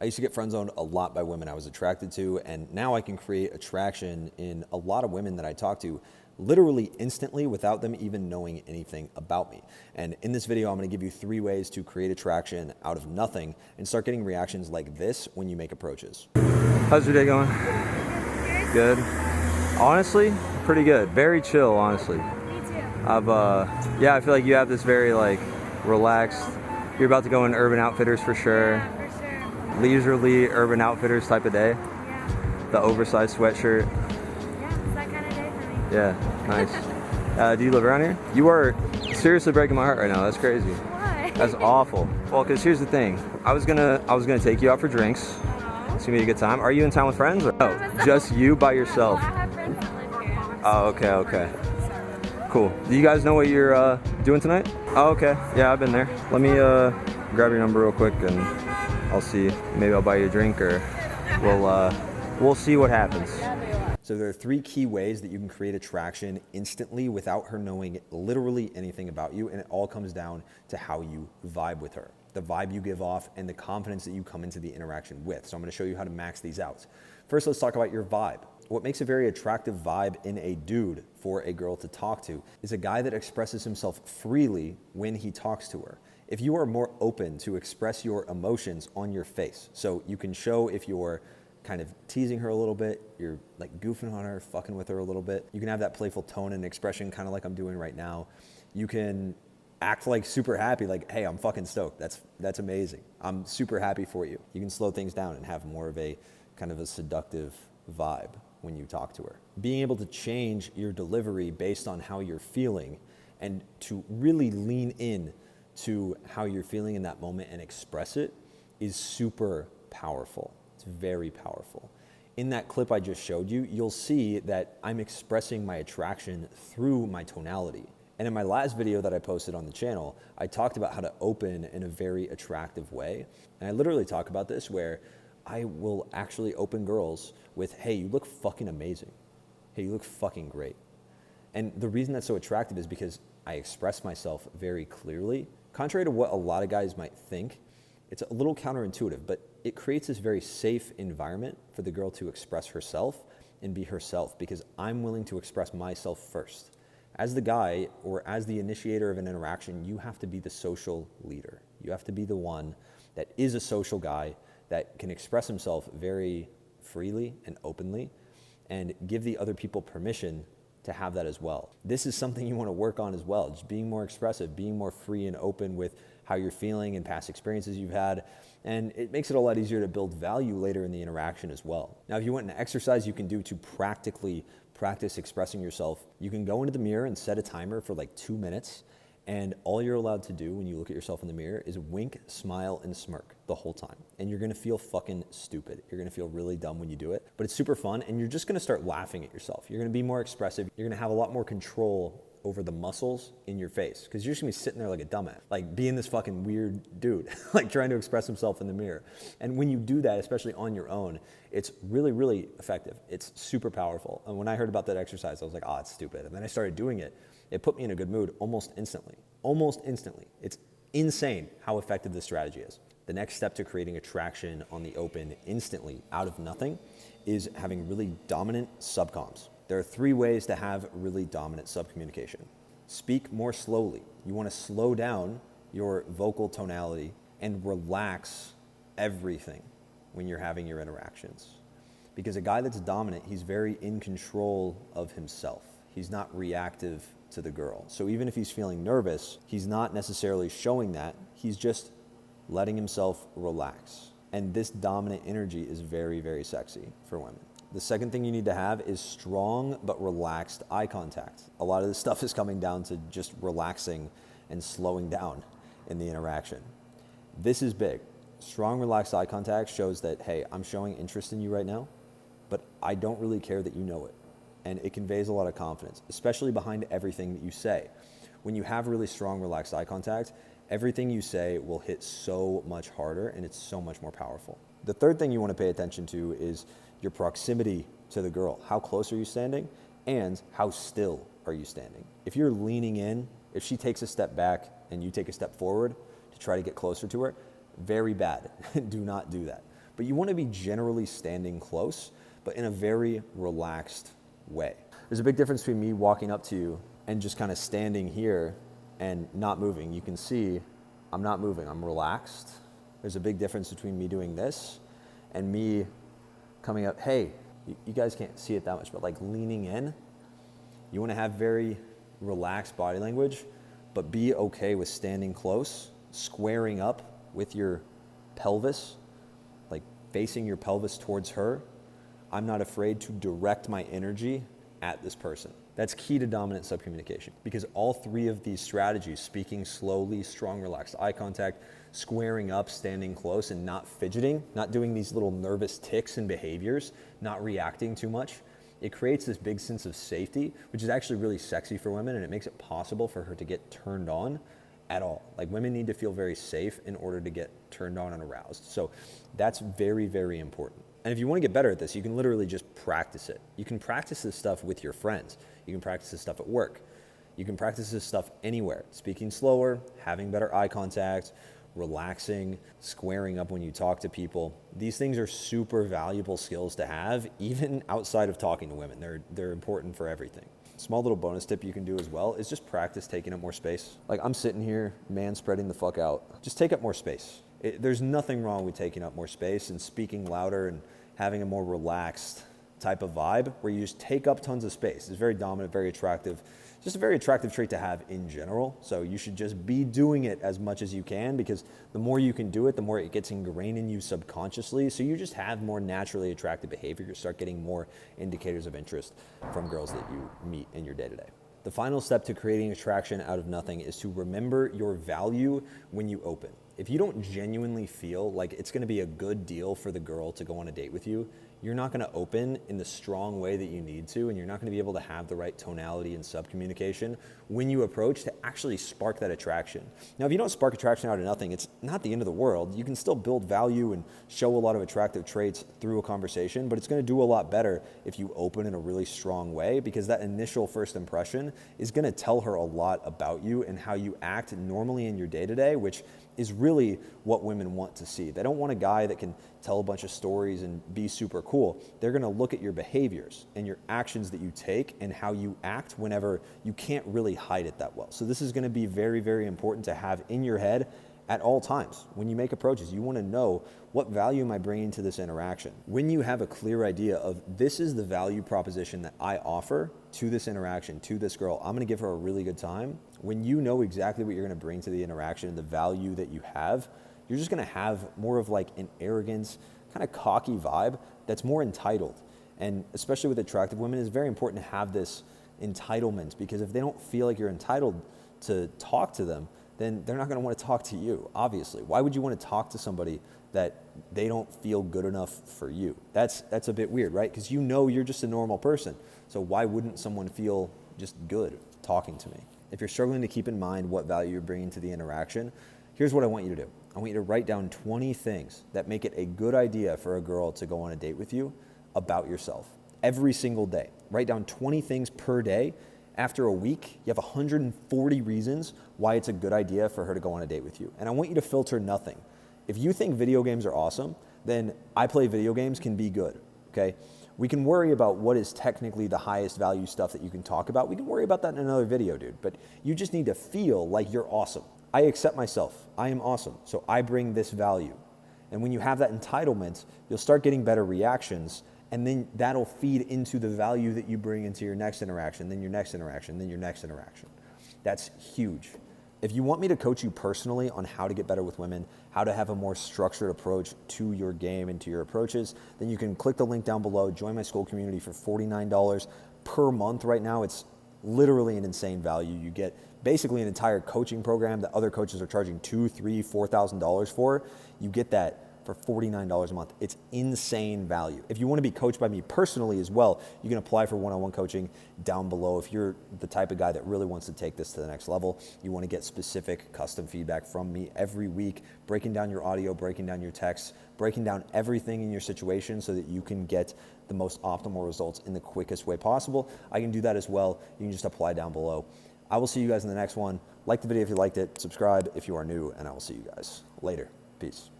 I used to get friend zoned a lot by women I was attracted to, and now I can create attraction in a lot of women that I talk to literally instantly without them even knowing anything about me. And in this video, I'm gonna give you 3 ways to create attraction out of nothing and start getting reactions like this when you make approaches. How's your day going? Good. Honestly, pretty good. Very chill, honestly. Me too. Yeah, I feel like you have this very like relaxed, you're about to go in Urban Outfitters for sure. Yeah, for sure. Leisurely Urban Outfitters type of day. Yeah. The oversized sweatshirt. Yeah, it's that kind of day for me. Yeah, nice. Do you live around here? You are seriously breaking my heart right now. That's crazy. Why? That's awful. Well, because here's the thing. I was gonna take you out for drinks. It's gonna be a good time. Are you in town with friends or no? Just you by yourself? Well, I have friends that live here. Oh, okay. Cool. Do you guys know what you're doing tonight? Oh, okay. Yeah, I've been there. Let me grab your number real quick and I'll see. Maybe I'll buy you a drink or we'll see what happens. So there are 3 key ways that you can create attraction instantly without her knowing literally anything about you, and it all comes down to how you vibe with her, the vibe you give off, and the confidence that you come into the interaction with. So I'm gonna show you how to max these out. First, let's talk about your vibe. What makes a very attractive vibe in a dude for a girl to talk to is a guy that expresses himself freely when he talks to her. If you are more open to express your emotions on your face, so you can show if you're kind of teasing her a little bit, you're like goofing on her, fucking with her a little bit. You can have that playful tone and expression, kind of like I'm doing right now. You can act like super happy, like, hey, I'm fucking stoked. That's amazing. I'm super happy for you. You can slow things down and have more of a kind of a seductive vibe when you talk to her. Being able to change your delivery based on how you're feeling and to really lean in to how you're feeling in that moment and express it is super powerful. It's very powerful. In that clip I just showed you, you'll see that I'm expressing my attraction through my tonality. And in my last video that I posted on the channel, I talked about how to open in a very attractive way. And I literally talk about this where I will actually open girls with, hey, you look fucking amazing. Hey, you look fucking great. And the reason that's so attractive is because I express myself very clearly. Contrary to what a lot of guys might think, it's a little counterintuitive, but it creates this very safe environment for the girl to express herself and be herself because I'm willing to express myself first. As the guy or as the initiator of an interaction, you have to be the social leader. You have to be the one that is a social guy that can express himself very freely and openly and give the other people permission to have that as well. This is something you want to work on as well, just being more expressive, being more free and open with how you're feeling and past experiences you've had. And it makes it a lot easier to build value later in the interaction as well. Now, if you want an exercise you can do to practically practice expressing yourself, you can go into the mirror and set a timer for like 2 minutes. And all you're allowed to do when you look at yourself in the mirror is wink, smile, and smirk the whole time. And you're gonna feel fucking stupid. You're gonna feel really dumb when you do it, but it's super fun and you're just gonna start laughing at yourself. You're gonna be more expressive. You're gonna have a lot more control over the muscles in your face because you're just gonna be sitting there like a dumbass, like being this fucking weird dude, like trying to express himself in the mirror. And when you do that, especially on your own, it's really, really effective. It's super powerful. And when I heard about that exercise, I was like, oh, it's stupid. And then I started doing it. It put me in a good mood almost instantly. Almost instantly. It's insane how effective this strategy is. The next step to creating attraction on the open instantly out of nothing is having really dominant subcoms. There are 3 ways to have really dominant subcommunication. Speak more slowly. You want to slow down your vocal tonality and relax everything when you're having your interactions. Because a guy that's dominant, he's very in control of himself. He's not reactive to the girl. So even if he's feeling nervous, he's not necessarily showing that. He's just letting himself relax. And this dominant energy is very, very sexy for women. The second thing you need to have is strong but relaxed eye contact. A lot of this stuff is coming down to just relaxing and slowing down in the interaction. This is big. Strong, relaxed eye contact shows that, hey, I'm showing interest in you right now, but I don't really care that you know it. And it conveys a lot of confidence, especially behind everything that you say. When you have really strong, relaxed eye contact, everything you say will hit so much harder and it's so much more powerful. The third thing you want to pay attention to is your proximity to the girl. How close are you standing and how still are you standing? If you're leaning in, if she takes a step back and you take a step forward to try to get closer to her, very bad. Do not do that. but you want to be generally standing close, but in a very relaxed way. There's a big difference between me walking up to you and just kind of standing here and not moving. You can see I'm not moving, I'm relaxed. There's a big difference between me doing this and me coming up, hey, you guys can't see it that much, but like leaning in. You want to have very relaxed body language, but be okay with standing close, squaring up with your pelvis, like facing your pelvis towards her. I'm not afraid to direct my energy at this person. That's key to dominant subcommunication, because all three of these strategies, speaking slowly, strong, relaxed eye contact, squaring up, standing close, and not fidgeting, not doing these little nervous tics and behaviors, not reacting too much, it creates this big sense of safety, which is actually really sexy for women, and it makes it possible for her to get turned on at all. Like, women need to feel very safe in order to get turned on and aroused. So that's very, very important. And if you want to get better at this, you can literally just practice it. You can practice this stuff with your friends. You can practice this stuff at work. You can practice this stuff anywhere. Speaking slower, having better eye contact, relaxing, squaring up when you talk to people. These things are super valuable skills to have, even outside of talking to women. They're important for everything. Small little bonus tip you can do as well is just practice taking up more space. Like, I'm sitting here, man spreading the fuck out. Just take up more space. There's nothing wrong with taking up more space and speaking louder and having a more relaxed type of vibe where you just take up tons of space. It's very dominant, very attractive, just a very attractive trait to have in general. So you should just be doing it as much as you can, because the more you can do it, the more it gets ingrained in you subconsciously. So you just have more naturally attractive behavior. You start getting more indicators of interest from girls that you meet in your day-to-day. The final step to creating attraction out of nothing is to remember your value when you open. If you don't genuinely feel like it's going to be a good deal for the girl to go on a date with you, you're not going to open in the strong way that you need to, and you're not going to be able to have the right tonality and subcommunication when you approach to actually spark that attraction. Now, if you don't spark attraction out of nothing, it's not the end of the world. You can still build value and show a lot of attractive traits through a conversation, but it's going to do a lot better if you open in a really strong way, because that initial first impression is going to tell her a lot about you and how you act normally in your day-to-day, which is really what women want to see. They don't want a guy that can tell a bunch of stories and be super cool. They're gonna look at your behaviors and your actions that you take and how you act whenever you can't really hide it that well. So this is gonna be very, very important to have in your head at all times. When you make approaches, you wanna know, what value am I bringing to this interaction? When you have a clear idea of, this is the value proposition that I offer to this interaction, to this girl, I'm gonna give her a really good time. When you know exactly what you're gonna bring to the interaction and the value that you have, you're just gonna have more of like an arrogance, kind of cocky vibe that's more entitled. And especially with attractive women, it's very important to have this entitlement, because if they don't feel like you're entitled to talk to them, then they're not gonna wanna talk to you, obviously. Why would you wanna talk to somebody that they don't feel good enough for you? That's a bit weird, right? Because you know you're just a normal person. So why wouldn't someone feel just good talking to me? If you're struggling to keep in mind what value you're bringing to the interaction, here's what I want you to do. I want you to write down 20 things that make it a good idea for a girl to go on a date with you about yourself every single day. Write down 20 things per day. After a week, you have 140 reasons why it's a good idea for her to go on a date with you. And I want you to filter nothing. If you think video games are awesome, then I play video games can be good, okay? We can worry about what is technically the highest value stuff that you can talk about. We can worry about that in another video, dude. But you just need to feel like you're awesome. I accept myself. I am awesome. So I bring this value. And when you have that entitlement, you'll start getting better reactions. And then that'll feed into the value that you bring into your next interaction, then your next interaction, then your next interaction. That's huge. If you want me to coach you personally on how to get better with women, how to have a more structured approach to your game and to your approaches, then you can click the link down below, join my school community for $49 per month. Right now, it's literally an insane value. You get basically an entire coaching program that other coaches are charging $2,000, $3,000, $4,000 for. You get that for $49 a month. It's insane value. If you want to be coached by me personally as well, you can apply for one-on-one coaching down below. If you're the type of guy that really wants to take this to the next level, you want to get specific custom feedback from me every week, breaking down your audio, breaking down your texts, breaking down everything in your situation so that you can get the most optimal results in the quickest way possible. I can do that as well. You can just apply down below. I will see you guys in the next one. Like the video if you liked it, subscribe if you are new, and I will see you guys later. Peace.